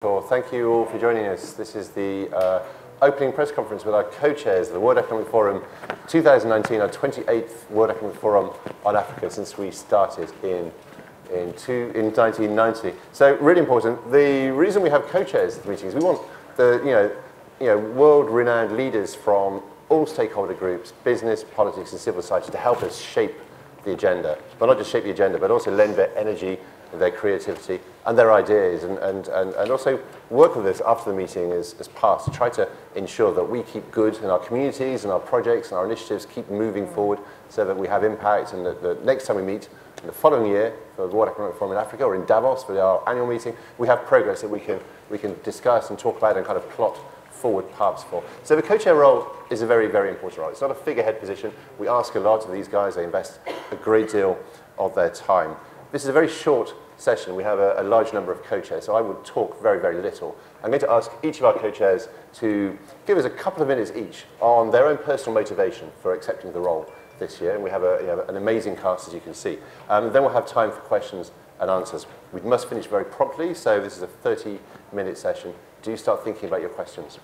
Well, thank you all for joining us. This is the opening press conference with our co-chairs of the World Economic Forum 2019, our 28th World Economic Forum on Africa since we started in 1990. So really important. The reason we have co-chairs at the meeting is we want the world-renowned leaders from all stakeholder groups, business, politics, and civil society to help us shape the agenda. But not just shape the agenda, but also lend their energy, their creativity, and their ideas, and also work with us after the meeting is passed to try to ensure that we keep good in our communities and our projects and our initiatives keep moving forward so that we have impact, and that the next time we meet in the following year for the World Economic Forum in Africa or in Davos for our annual meeting, we have progress that we can discuss and talk about and kind of plot forward paths for. So the co-chair role is a very, very important role. It's not a figurehead position. We ask a lot of these guys. They invest a great deal of their time. This is a very short session. We have a large number of co-chairs, so I would talk very, very little. I'm going to ask each of our co-chairs to give us a couple of minutes each on their own personal motivation for accepting the role this year, and we have an amazing cast, as you can see. Then we'll have time for questions and answers. We must finish very promptly, so this is a 30-minute session. Do start thinking about your questions.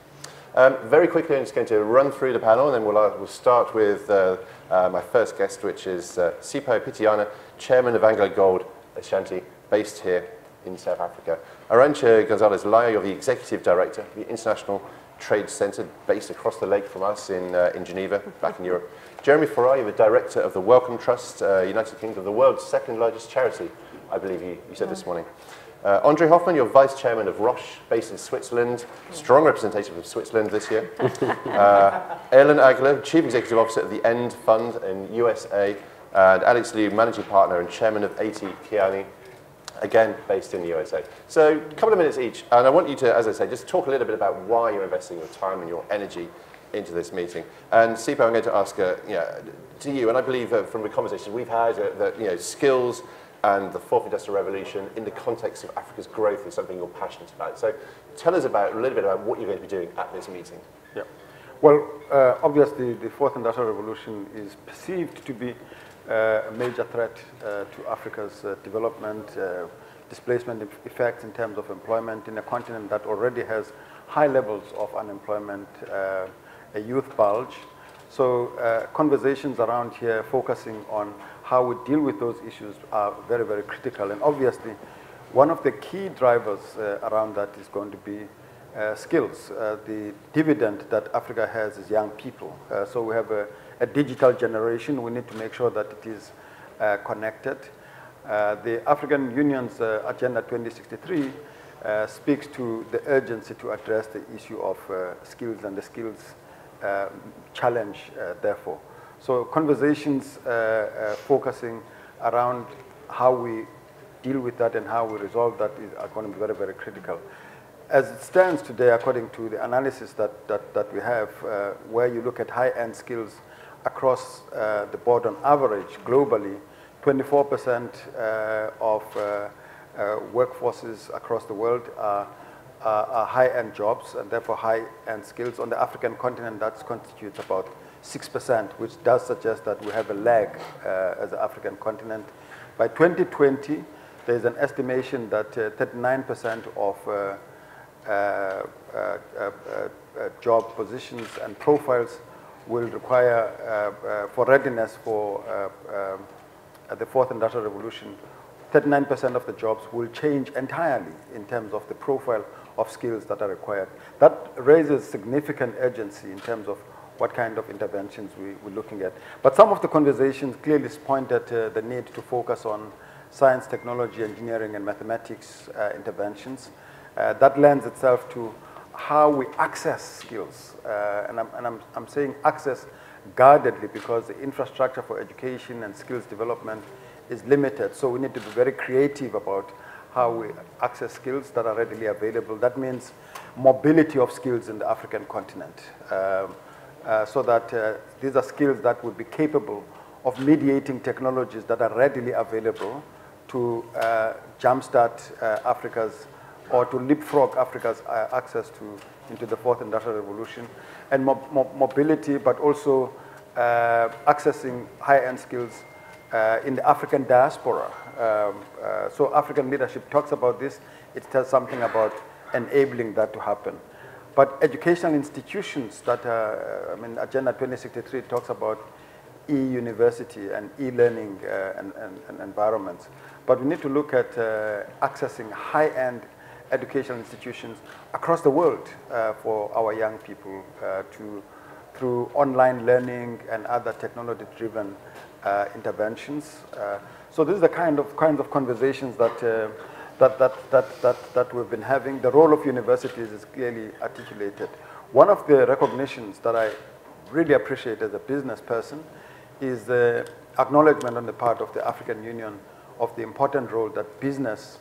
Very quickly, I'm just going to run through the panel, and then we'll start with my first guest, which is Sipho Pitana, Chairman of AngloGold Ashanti, based here in South Africa. Arantxa Gonzalez-Laya, you're the Executive Director of the International Trade Center, based across the lake from us in Geneva, back in Europe. Jeremy Farrar, you're the Director of the Wellcome Trust, United Kingdom, the world's second largest charity, I believe you said this morning. Andre Hoffmann, you're Vice Chairman of Roche, based in Switzerland, strong representative of Switzerland this year. Ellen Aguilar, Chief Executive Officer of the END Fund in USA, and Alex Liu, Managing Partner and Chairman of A.T. Kearney, again, based in the USA. So a couple of minutes each, and I want you to, as I say, just talk a little bit about why you're investing your time and your energy into this meeting. And Sipho, I'm going to ask to you, and I believe from the conversations we've had that skills and the fourth industrial revolution in the context of Africa's growth is something you're passionate about. So tell us a little bit about what you're going to be doing at this meeting. Yeah. Well, obviously, the fourth industrial revolution is perceived to be a major threat to Africa's development, displacement effects in terms of employment in a continent that already has high levels of unemployment, a youth bulge. So conversations around here focusing on how we deal with those issues are very, very critical. And obviously, one of the key drivers around that is going to be skills. The dividend that Africa has is young people. So we have a digital generation. We need to make sure that it is connected. The African Union's Agenda 2063 speaks to the urgency to address the issue of skills and the skills challenge, therefore. So conversations focusing around how we deal with that and how we resolve that are going to be very, very critical. As it stands today, according to the analysis that we have, where you look at high-end skills across the board on average globally, 24% of workforces across the world are high-end jobs and therefore high-end skills. On the African continent, that constitutes about 6%, which does suggest that we have a lag as an African continent. By 2020, there's an estimation that 39% of job positions and profiles will require, for readiness for the fourth industrial revolution, 39% of the jobs will change entirely in terms of the profile of skills that are required. That raises significant urgency in terms of what kind of interventions we're looking at. But some of the conversations clearly point at the need to focus on science, technology, engineering, and mathematics interventions. That lends itself to how we access skills. And I'm saying access guardedly because the infrastructure for education and skills development is limited. So we need to be very creative about how we access skills that are readily available. That means mobility of skills in the African continent. So that these are skills that would be capable of mediating technologies that are readily available to jumpstart Africa's, or to leapfrog Africa's access into the fourth industrial revolution, and mobility, but also accessing high-end skills in the African diaspora. So African leadership talks about this. It tells something about enabling that to happen. But educational institutions that are, I mean, Agenda 2063 talks about e-university and e-learning and environments. But we need to look at accessing high-end educational institutions across the world for our young people through online learning and other technology-driven interventions. So this is the kinds of conversations that we've been having. The role of universities is clearly articulated. One of the recognitions that I really appreciate as a business person is the acknowledgement on the part of the African Union of the important role that business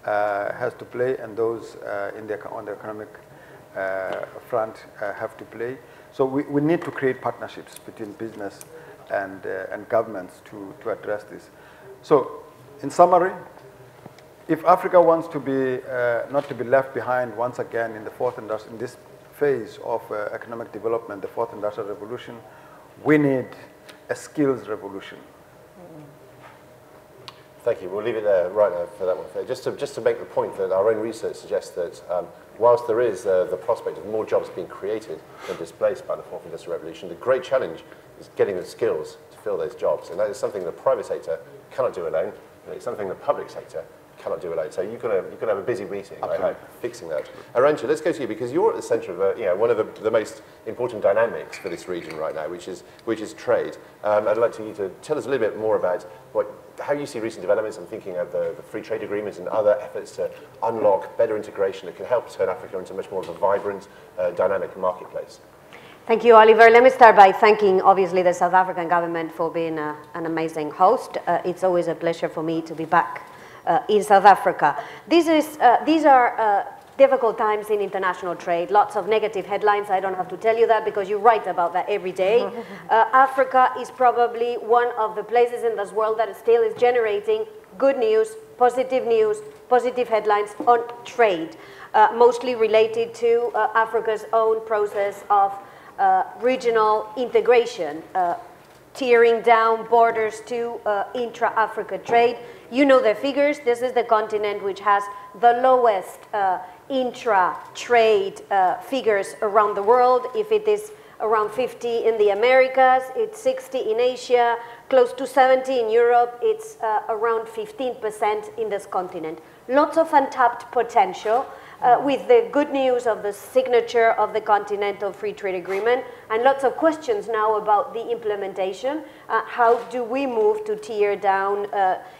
has to play, and those on the economic front have to play. So we need to create partnerships between business and governments to address this. So in summary, if Africa wants to be not to be left behind once again in this phase of economic development, the fourth industrial revolution, we need a skills revolution. Thank you. We'll leave it there right now for that one. Just to make the point that our own research suggests that whilst there is the prospect of more jobs being created than displaced by the fourth industrial revolution, the great challenge is getting the skills to fill those jobs. And that is something the private sector cannot do alone, and it's something the public sector cannot do alone. So you're going to have a busy meeting, I hope, fixing that. Arantxa, let's go to you, because you're at the centre of one of the most important dynamics for this region right now, which is trade. I'd like you to tell us a little bit more about how you see recent developments. I'm thinking of the free trade agreements and other efforts to unlock better integration that can help turn Africa into much more of a vibrant, dynamic marketplace. Thank you, Oliver. Let me start by thanking, obviously, the South African government for being an amazing host. It's always a pleasure for me to be back in South Africa. These are difficult times in international trade, lots of negative headlines. I don't have to tell you that because you write about that every day. Africa is probably one of the places in this world that still is generating good news, positive headlines on trade, mostly related to Africa's own process of regional integration, tearing down borders to intra-Africa trade. You know the figures. This is the continent which has the lowest intra-trade figures around the world. If it is around 50 in the Americas, it's 60 in Asia, close to 70 in Europe, it's around 15% in this continent. Lots of untapped potential. With the good news of the signature of the Continental Free Trade Agreement, and lots of questions now about the implementation. How do we move to tear down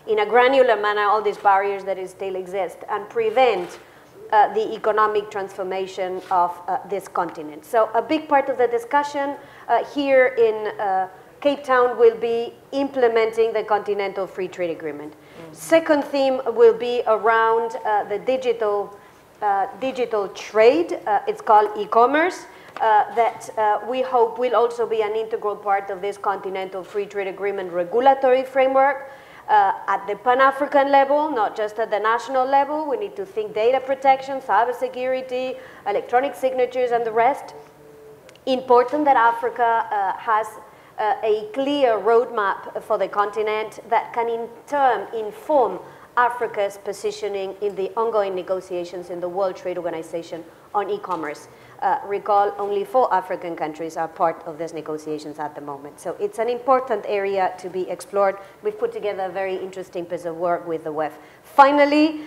in a granular manner all these barriers that still exist and prevent the economic transformation of this continent? So a big part of the discussion here in Cape Town will be implementing the Continental Free Trade Agreement. Second theme will be around the digital trade. It's called e-commerce, that we hope will also be an integral part of this Continental Free Trade Agreement regulatory framework at the Pan-African level, not just at the national level. We need to think data protection, cybersecurity, electronic signatures, and the rest. Important that Africa has a clear roadmap for the continent that can in turn inform Africa's positioning in the ongoing negotiations in the World Trade Organization on e-commerce. Recall, only 4 African countries are part of these negotiations at the moment. So it's an important area to be explored. We've put together a very interesting piece of work with the WEF. Finally,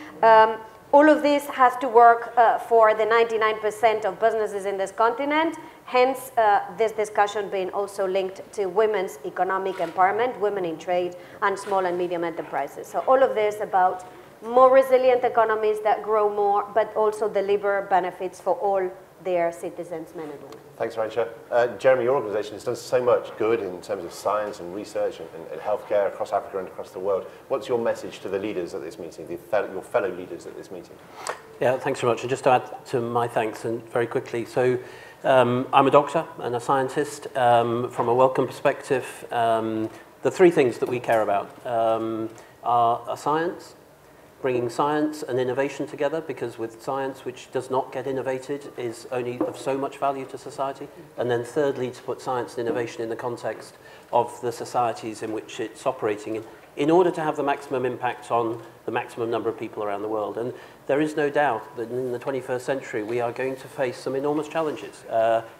all of this has to work for the 99% of businesses in this continent. Hence, this discussion being also linked to women's economic empowerment, women in trade, and small and medium enterprises. So all of this about more resilient economies that grow more, but also deliver benefits for all their citizens, men and women. Thanks, Arantxa. Jeremy, your organisation has done so much good in terms of science and research and healthcare across Africa and across the world. What's your message to the leaders at this meeting, your fellow leaders at this meeting? Yeah, thanks very much. And just to add to my thanks, and very quickly, so I'm a doctor and a scientist. From a Wellcome perspective, the 3 things that we care about are science, bringing science and innovation together, because with science which does not get innovated is only of so much value to society. And then thirdly, to put science and innovation in the context of the societies in which it's operating in order to have the maximum impact on the maximum number of people around the world. And there is no doubt that in the 21st century we are going to face some enormous challenges.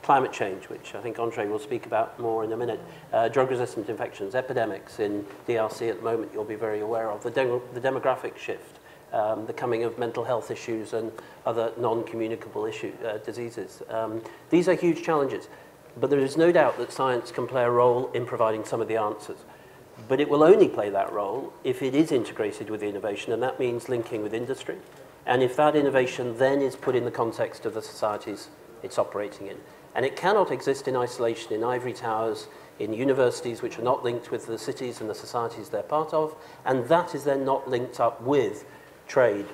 Climate change, which I think Andre will speak about more in a minute, drug-resistant infections, epidemics in DRC at the moment you'll be very aware of, the demographic shift, the coming of mental health issues and other non-communicable diseases. These are huge challenges, but there is no doubt that science can play a role in providing some of the answers. But it will only play that role if it is integrated with innovation, and that means linking with industry. And if that innovation then is put in the context of the societies it's operating in. And it cannot exist in isolation in ivory towers, in universities which are not linked with the cities and the societies they're part of, and that is then not linked up with trade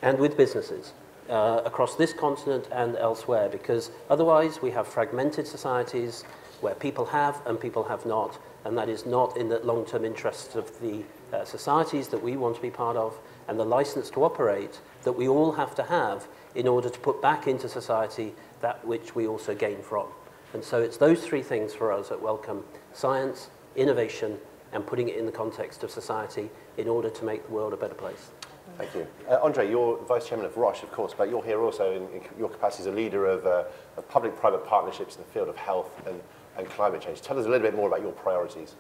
and with businesses across this continent and elsewhere, because otherwise we have fragmented societies where people have and people have not, and that is not in the long-term interests of the societies that we want to be part of, and the license to operate that we all have to have in order to put back into society that which we also gain from. And so it's those three things for us at Wellcome: science, innovation, and putting it in the context of society in order to make the world a better place. Thank you. Andre, you're Vice Chairman of Roche, of course, but you're here also in your capacity as a leader of public-private partnerships in the field of health and climate change. Tell us a little bit more about your priorities.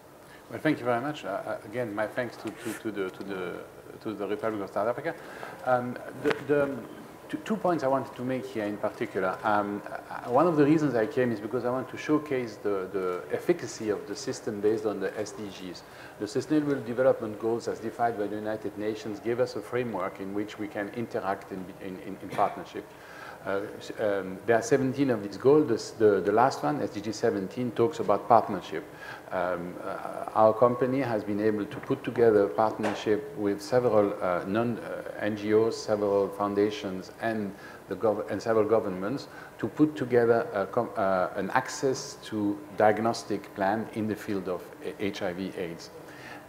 Well, thank you very much. Again, my thanks to the Republic of South Africa. Two points I wanted to make here in particular. One of the reasons I came is because I want to showcase the efficacy of the system based on the SDGs. The Sustainable Development Goals, as defined by the United Nations, give us a framework in which we can interact in partnership. There are 17 of these goals. The last one, SDG 17, talks about partnership. Our company has been able to put together a partnership with several NGOs, several foundations, and several governments to put together an access to diagnostic plan in the field of HIV/AIDS.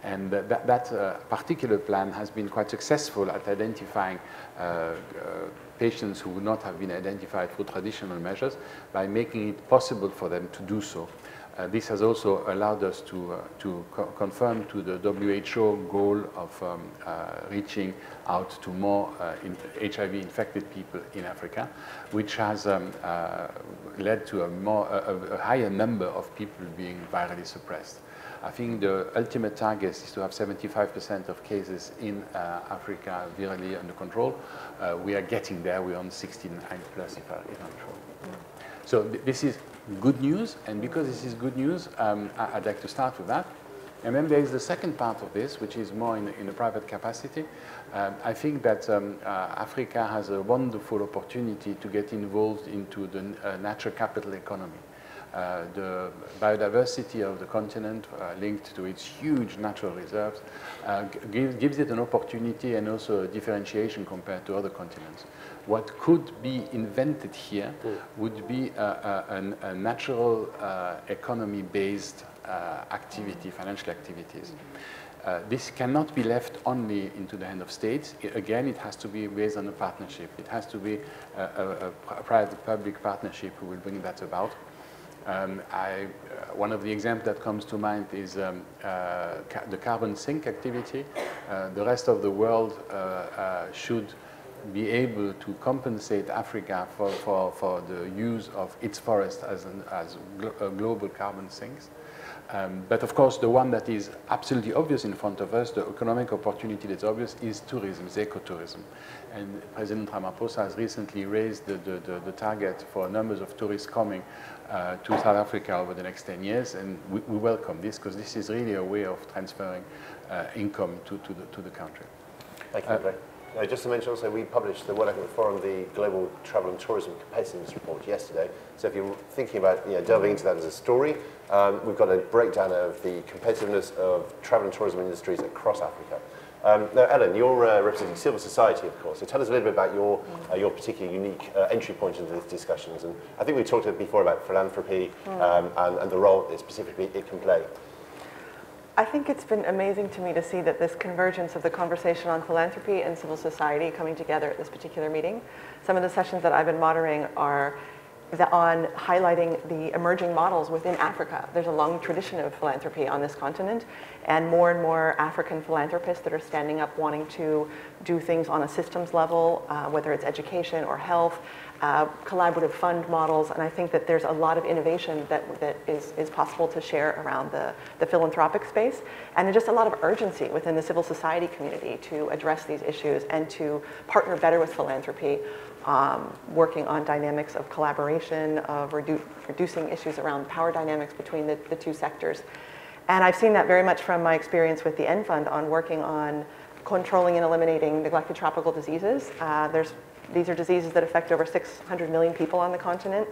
And that particular plan has been quite successful at identifying patients who would not have been identified through traditional measures by making it possible for them to do so. This has also allowed us to confirm to the WHO goal of reaching out to more HIV-infected people in Africa, which has led to a higher number of people being virally suppressed. I think the ultimate target is to have 75% of cases in Africa virally under control. We are getting there. We're on 69 plus, if I'm sure. So this is good news, and because this is good news, I'd like to start with that. And then there is the second part of this, which is more in a private capacity. I think that Africa has a wonderful opportunity to get involved into the natural capital economy. The biodiversity of the continent linked to its huge natural reserves gives it an opportunity and also a differentiation compared to other continents. What could be invented here would be a natural economy-based activity, financial activities. This cannot be left only into the hand of states. Again, it has to be based on a partnership. It has to be a private-public partnership who will bring that about. One of the examples that comes to mind is the carbon sink activity. The rest of the world should be able to compensate Africa for the use of its forest as global carbon sinks. But of course, the one that is absolutely obvious in front of us, the economic opportunity that's obvious, is tourism, is ecotourism. And President Ramaphosa has recently raised the target for numbers of tourists coming to South Africa over the next 10 years, and we welcome this because this is really a way of transferring income to the country. Thank you, Andre. Just to mention also, we published the World Economic Forum, the Global Travel and Tourism Competitiveness Report yesterday. So if you're thinking about delving into that as a story, we've got a breakdown of the competitiveness of travel and tourism industries across Africa. Now, Ellen, you're representing civil society, of course. So tell us a little bit about your particular unique entry point into these discussions. And I think we talked before about philanthropy and the role that specifically it can play. I think it's been amazing to me to see that this convergence of the conversation on philanthropy and civil society coming together at this particular meeting. Some of the sessions that I've been moderating are on highlighting the emerging models within Africa. There's a long tradition of philanthropy on this continent, and more African philanthropists that are standing up wanting to do things on a systems level, whether it's education or health, collaborative fund models, and I think that there's a lot of innovation that is possible to share around the philanthropic space, and just a lot of urgency within the civil society community to address these issues and to partner better with philanthropy, working on dynamics of collaboration, of reducing issues around power dynamics between the two sectors. And I've seen that very much from my experience with the N Fund on working on controlling and eliminating neglected tropical diseases. These are diseases that affect over 600 million people on the continent,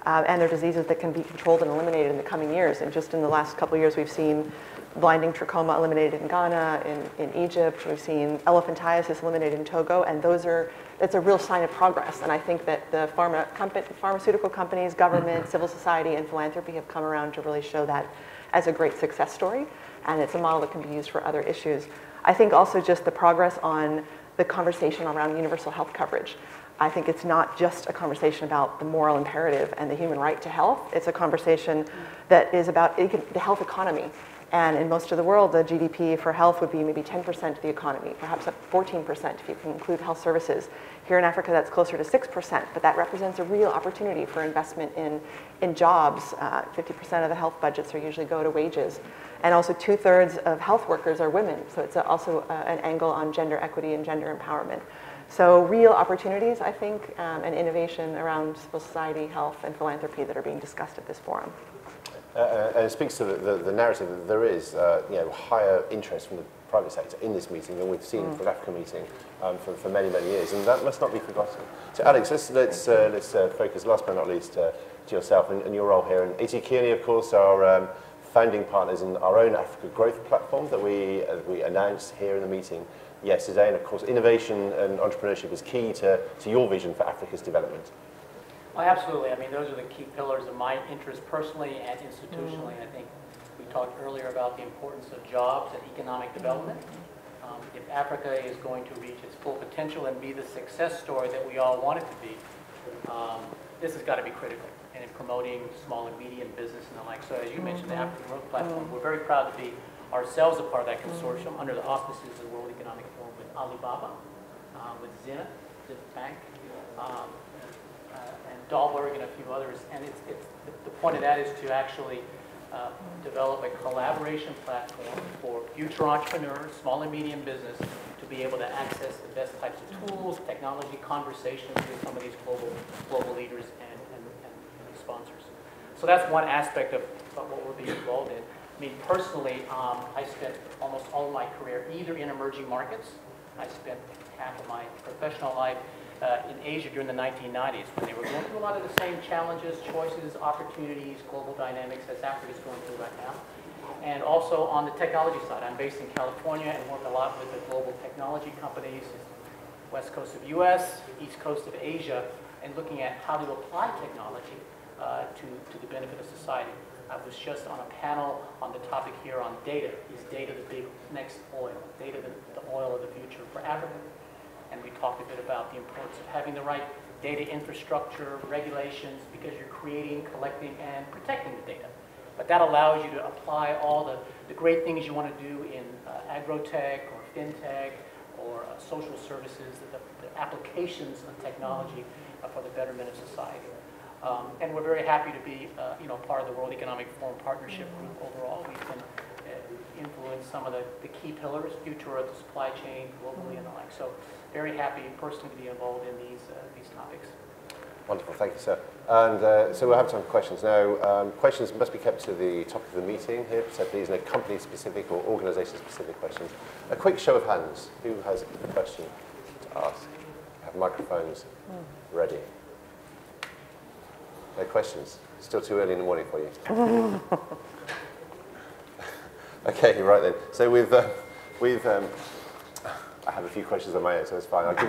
and they're diseases that can be controlled and eliminated in the coming years. And just in the last couple of years, we've seen blinding trachoma eliminated in Ghana, in Egypt. We've seen elephantiasis eliminated in Togo, and it's a real sign of progress. And I think that the pharmaceutical companies, government, civil society, and philanthropy have come around to really show that as a great success story, and it's a model that can be used for other issues. I think also just the progress on the conversation around universal health coverage. I think it's not just a conversation about the moral imperative and the human right to health. It's a conversation that is about the health economy. And in most of the world, the GDP for health would be maybe 10% of the economy, perhaps up 14% if you can include health services. Here in Africa, that's closer to 6%, but that represents a real opportunity for investment in jobs. 50% of the health budgets usually go to wages. And also 2/3 of health workers are women, so it's also an angle on gender equity and gender empowerment. So real opportunities, I think, and innovation around civil society, health, and philanthropy that are being discussed at this forum. And it speaks to the narrative that there is higher interest from the private sector in this meeting than we've seen for the Africa meeting for many years, and that must not be forgotten. So Alex, let's focus, last but not least, to yourself and your role here. And A.T. Kearney, of course, are founding partners in our own Africa Growth Platform that we announced here in the meeting yesterday. And of course, innovation and entrepreneurship is key to your vision for Africa's development. Well, absolutely. I mean, those are the key pillars of my interest personally and institutionally. I think we talked earlier about the importance of jobs and economic development. If Africa is going to reach its full potential and be the success story that we all want it to be, this has got to be critical in promoting small and medium business and the like. So as you mentioned, the Africa Growth Platform, we're very proud to be ourselves a part of that consortium under the auspices of the World Economic Forum with Alibaba, with Zina, the bank, and Dahlberg and a few others. And the point of that is to actually develop a collaboration platform for future entrepreneurs, small and medium business, to be able to access the best types of tools, technology, conversations with some of these global leaders and sponsors. So that's one aspect of what we'll be involved in. I mean, personally, I spent almost all of my career either in emerging markets. I spent half of my professional life in Asia during the 1990s when they were going through a lot of the same challenges, choices, opportunities, global dynamics as Africa's going through right now. And also on the technology side, I'm based in California and work a lot with the global technology companies, west coast of US, east coast of Asia, and looking at how to apply technology to the benefit of society. I was just on a panel on the topic here on data. Is data the big next oil? Data the oil of the future for Africa? And we talked a bit about the importance of having the right data infrastructure, regulations, because you're creating, collecting, and protecting the data. But that allows you to apply all the great things you want to do in agrotech or fintech or social services, the applications of technology for the betterment of society. And we're very happy to be part of the World Economic Forum Partnership Group overall. We can influence some of the key pillars, future of the supply chain globally and the like. So very happy personally to be involved in these topics. Wonderful, thank you, sir. And so we'll have time for questions. Now, questions must be kept to the topic of the meeting here, so please no company-specific or organisation-specific questions. A quick show of hands. Who has a question to ask? Have microphones ready. No questions? Still too early in the morning for you. Okay, right then. So I have a few questions on my own, so it's fine. I'll give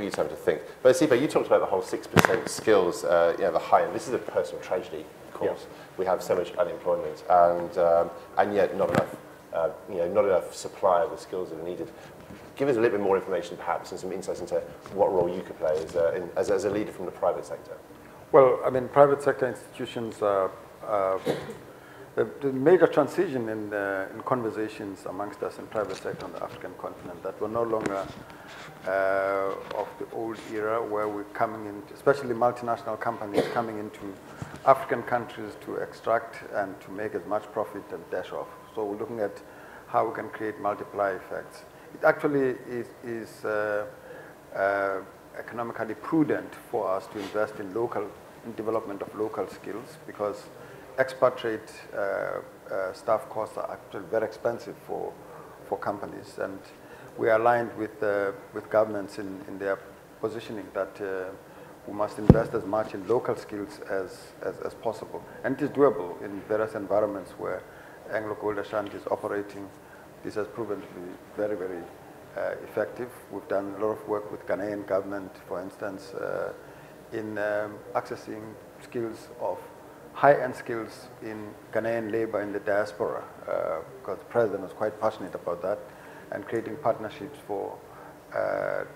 you time to think. But Sipa, you talked about the whole 6% skills, the high end. This is a personal tragedy, of course. Yeah. We have so much unemployment, and yet not enough supply of the skills that are needed. Give us a little bit more information, perhaps, and some insights into what role you could play as a leader from the private sector. Well, I mean, private sector institutions are the major transition in conversations amongst us in private sector on the African continent, that we're no longer of the old era where we're coming in, especially multinational companies coming into African countries to extract and to make as much profit and dash off. So we're looking at how we can create multiplier effects. It actually is economically prudent for us to invest in development of local skills, because expatriate staff costs are actually very expensive for companies, and we are aligned with governments in their positioning that we must invest as much in local skills as possible. And it is doable in various environments where AngloGold Ashanti is operating. This has proven to be very, very effective. We've done a lot of work with Ghanaian government, for instance, in accessing skills of high-end skills in Ghanaian labor in the diaspora, because the president was quite passionate about that, and creating partnerships for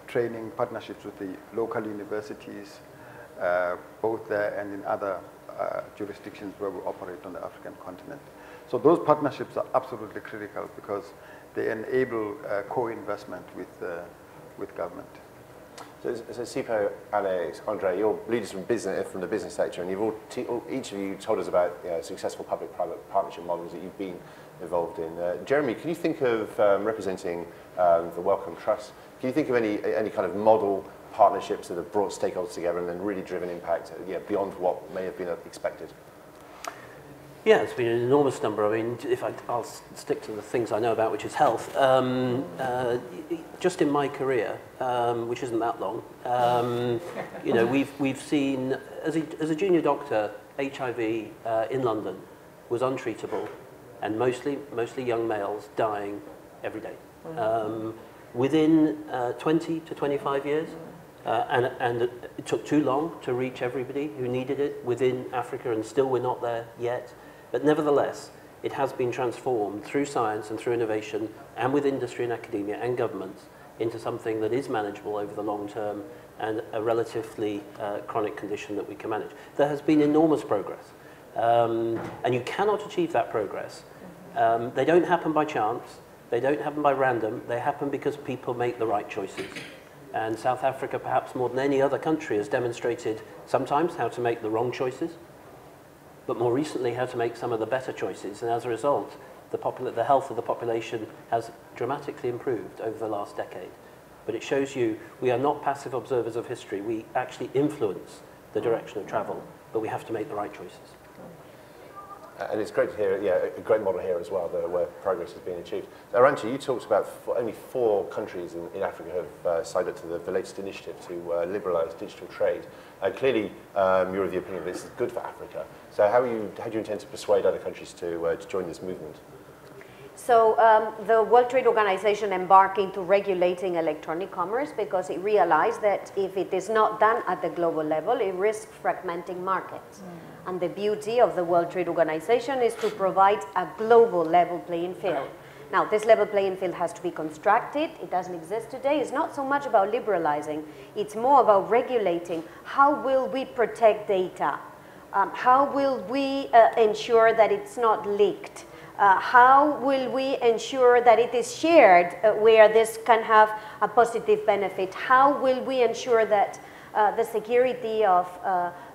training, partnerships with the local universities, both there and in other jurisdictions where we operate on the African continent. So those partnerships are absolutely critical because they enable co-investment with government. So Sipho, Alex, Andre, you're leaders from the business sector, and each of you told us about successful public-private partnership models that you've been involved in. Jeremy, can you think of representing the Wellcome Trust? Can you think of any kind of model partnerships that have brought stakeholders together and then really driven impact beyond what may have been expected? Yeah, it's been an enormous number. I mean, I'll stick to the things I know about, which is health. Just in my career, which isn't that long, we've seen as a junior doctor, HIV in London was untreatable, and mostly young males dying every day. Within 20 to 25 years, and it took too long to reach everybody who needed it within Africa, and still we're not there yet. But nevertheless, it has been transformed through science and through innovation and with industry and academia and governments into something that is manageable over the long term and a relatively chronic condition that we can manage. There has been enormous progress, and you cannot achieve that progress. They don't happen by chance, they don't happen by random, they happen because people make the right choices. And South Africa, perhaps more than any other country, has demonstrated sometimes how to make the wrong choices, but more recently how to make some of the better choices, and as a result, the health of the population has dramatically improved over the last decade. But it shows you we are not passive observers of history, we actually influence the direction of travel, but we have to make the right choices. And it's great to hear, a great model here as well, where progress has been achieved. Arantxa, you talked about only 4 countries in Africa have signed up to the latest initiative to liberalise digital trade. Clearly, you're of the opinion that this is good for Africa. So how do you intend to persuade other countries to join this movement? So the World Trade Organization embarked into regulating electronic commerce because it realized that if it is not done at the global level, it risks fragmenting markets. And the beauty of the World Trade Organization is to provide a global level playing field. Now, this level playing field has to be constructed. It doesn't exist today. It's not so much about liberalizing. It's more about regulating. How will we protect data? How will we ensure that it's not leaked? How will we ensure that it is shared where this can have a positive benefit? How will we ensure that the security of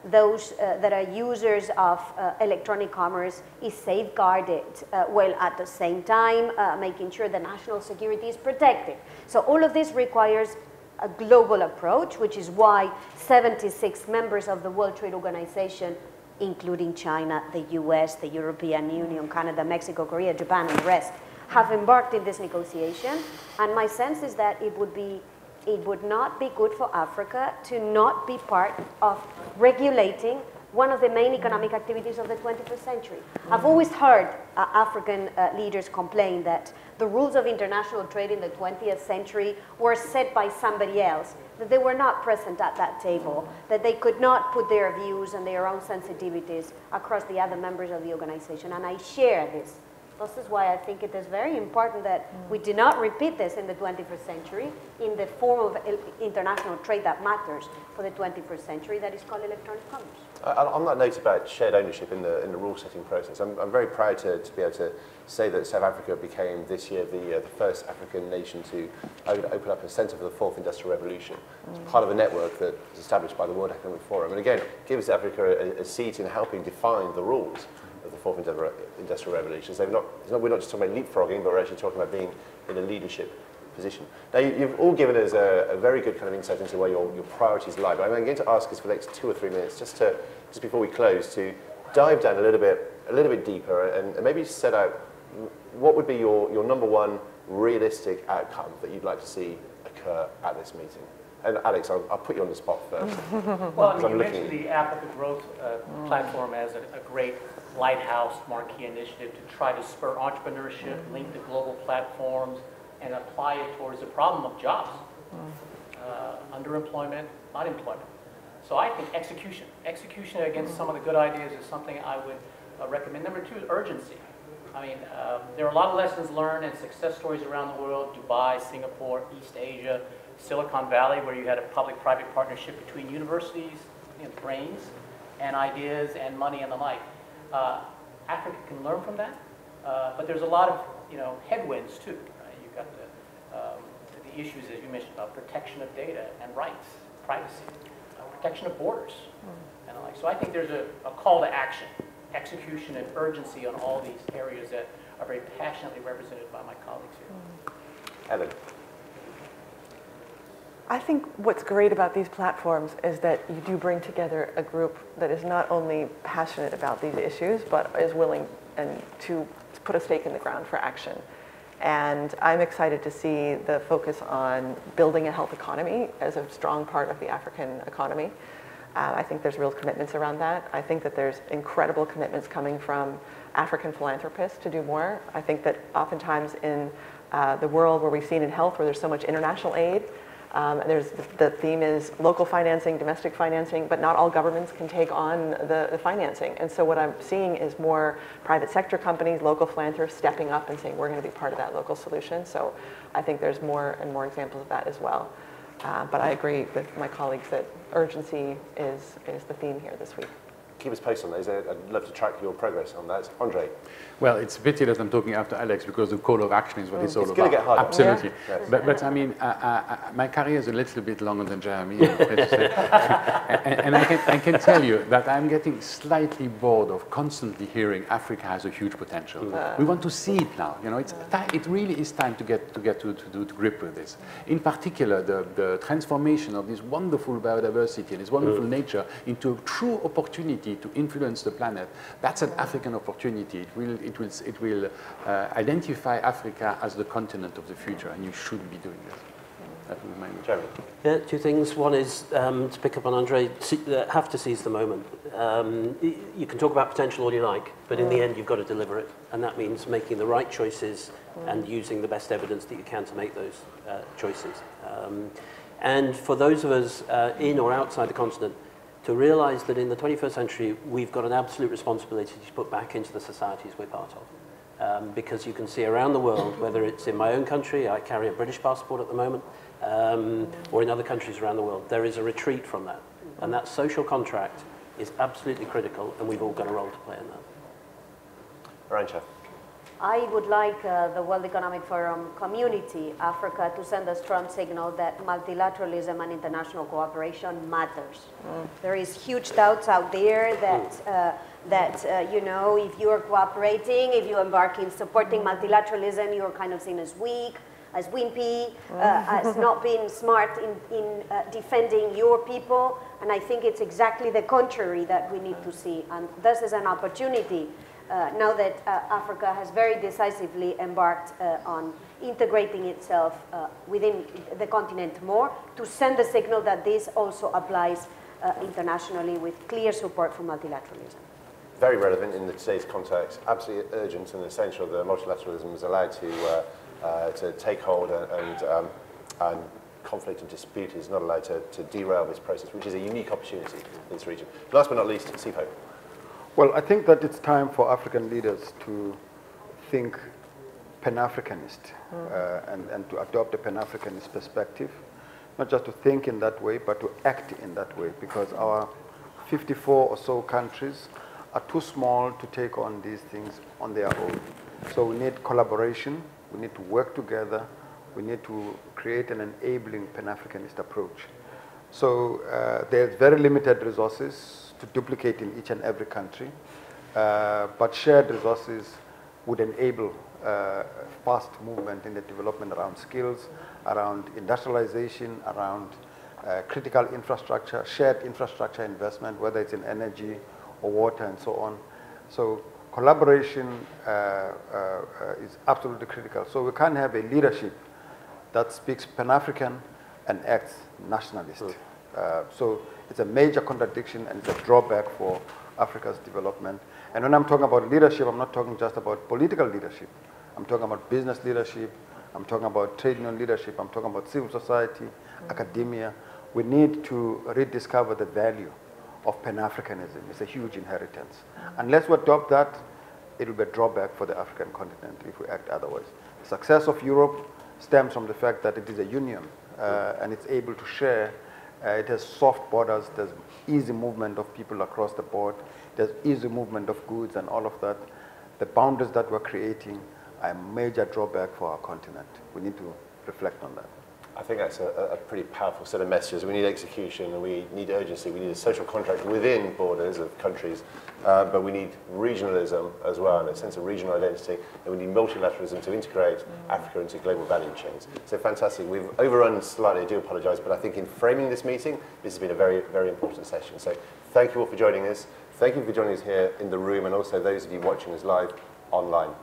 those that are users of electronic commerce is safeguarded, while at the same time making sure the national security is protected? So all of this requires a global approach, which is why 76 members of the World Trade Organization, including China, the US, the European Union, Canada, Mexico, Korea, Japan, and the rest, have embarked in this negotiation. And my sense is that it would not be good for Africa to not be part of regulating one of the main economic activities of the 21st century. I've always heard African leaders complain that the rules of international trade in the 20th century were set by somebody else, that they were not present at that table, that they could not put their views and their own sensitivities across the other members of the organization. And I share this This is why I think it is very important that we do not repeat this in the 21st century in the form of international trade that matters for the 21st century, that is called electronic commerce. On that note about shared ownership in the rule-setting process, I'm very proud to be able to say that South Africa became this year the first African nation to open up a centre for the fourth industrial revolution. It's part of a network that was established by the World Economic Forum, and again, gives Africa a seat in helping define the rules of the fourth industrial revolution. So we're not just talking about leapfrogging, but we're actually talking about being in a leadership position. Now, you've all given us a very good kind of insight into where your priorities lie, but I'm going to ask us for the next 2 or 3 minutes, just before we close, to dive down a little bit deeper and maybe set out what would be your number one realistic outcome that you'd like to see occur at this meeting. And Alex, I'll put you on the spot first. Well, I mean, you mentioned the Africa Growth Platform as a great lighthouse marquee initiative to try to spur entrepreneurship, link to global platforms, and apply it towards the problem of jobs, underemployment, unemployment. So I think execution against some of the good ideas is something I would recommend. Number 2 is urgency. I mean, there are a lot of lessons learned and success stories around the world, Dubai, Singapore, East Asia, Silicon Valley, where you had a public-private partnership between universities, brains, and ideas and money and the like. Africa can learn from that, but there's a lot of headwinds too. Right? You've got the issues, as you mentioned, about protection of data and rights, privacy, protection of borders, and the like. So I think there's a call to action, execution, and urgency on all these areas that are very passionately represented by my colleagues here. Ellen. I think what's great about these platforms is that you do bring together a group that is not only passionate about these issues, but is willing to put a stake in the ground for action. And I'm excited to see the focus on building a health economy as a strong part of the African economy. I think there's real commitments around that. I think that there's incredible commitments coming from African philanthropists to do more. I think that oftentimes in the world where we've seen in health, where there's so much international aid, the theme is local financing, domestic financing, but not all governments can take on the financing. And so what I'm seeing is more private sector companies, local philanthropists stepping up and saying, we're going to be part of that local solution. So I think there's more and more examples of that as well. But I agree with my colleagues that urgency is the theme here this week. Keep us posted on those. I'd love to track your progress on that. Andre. Well, it's a pity that I'm talking after Alex because the call of action is what it's all about. It's going to get harder. Absolutely. Yeah. But I mean, my career is a little bit longer than Jeremy, and I can tell you that I'm getting slightly bored of constantly hearing Africa has a huge potential. We want to see it now. It really is time to get to grip with this. In particular, the transformation of this wonderful biodiversity and this wonderful nature into a true opportunity to influence the planet. That's an African opportunity. It will identify Africa as the continent of the future, and you should be doing that. That was my Jeremy. Yeah, 2 things. One is to pick up on Andre, have to seize the moment. You can talk about potential all you like, but in the end, you've got to deliver it, and that means making the right choices and using the best evidence that you can to make those choices. And for those of us in or outside the continent, to realize that in the 21st century, we've got an absolute responsibility to put back into the societies we're part of. Because you can see around the world, whether it's in my own country, I carry a British passport at the moment, or in other countries around the world, there is a retreat from that. And that social contract is absolutely critical, and we've all got a role to play in that. Arantxa. I would like the World Economic Forum community, Africa, to send a strong signal that multilateralism and international cooperation matters. There is huge doubts out there that if you are cooperating, if you embark in supporting multilateralism, you are kind of seen as weak, as wimpy, as not being smart in defending your people. And I think it's exactly the contrary that we need to see. And this is an opportunity now that Africa has very decisively embarked on integrating itself within the continent more, to send the signal that this also applies internationally with clear support for multilateralism. Very relevant in today's context, absolutely urgent and essential that multilateralism is allowed to take hold and conflict and dispute is not allowed to derail this process, which is a unique opportunity in this region. Last but not least, Sipho. Well, I think that it's time for African leaders to think Pan-Africanist and to adopt a Pan-Africanist perspective, not just to think in that way, but to act in that way, because our 54 or so countries are too small to take on these things on their own. So we need collaboration, we need to work together, we need to create an enabling Pan-Africanist approach. So there's very limited resources to duplicate in each and every country, but shared resources would enable fast movement in the development around skills, around industrialization, around critical infrastructure, shared infrastructure investment, whether it's in energy or water and so on. So collaboration is absolutely critical. So we can't have a leadership that speaks Pan-African and acts nationalist. So it's a major contradiction and it's a drawback for Africa's development. And when I'm talking about leadership, I'm not talking just about political leadership. I'm talking about business leadership. I'm talking about trade union leadership. I'm talking about civil society, academia. We need to rediscover the value of Pan-Africanism. It's a huge inheritance. Unless we adopt that, it will be a drawback for the African continent if we act otherwise. The success of Europe stems from the fact that it is a union and it's able to share. It has soft borders. There's easy movement of people across the board. There's easy movement of goods and all of that. The boundaries that we're creating are a major drawback for our continent. We need to reflect on that. I think that's a pretty powerful set of messages. We need execution, and we need urgency. We need a social contract within borders of countries, but we need regionalism as well, and a sense of regional identity, and we need multilateralism to integrate Africa into global value chains. So fantastic. We've overrun slightly, I do apologize, but I think in framing this meeting, this has been a very, very important session. So thank you all for joining us. Thank you for joining us here in the room, and also those of you watching us live online.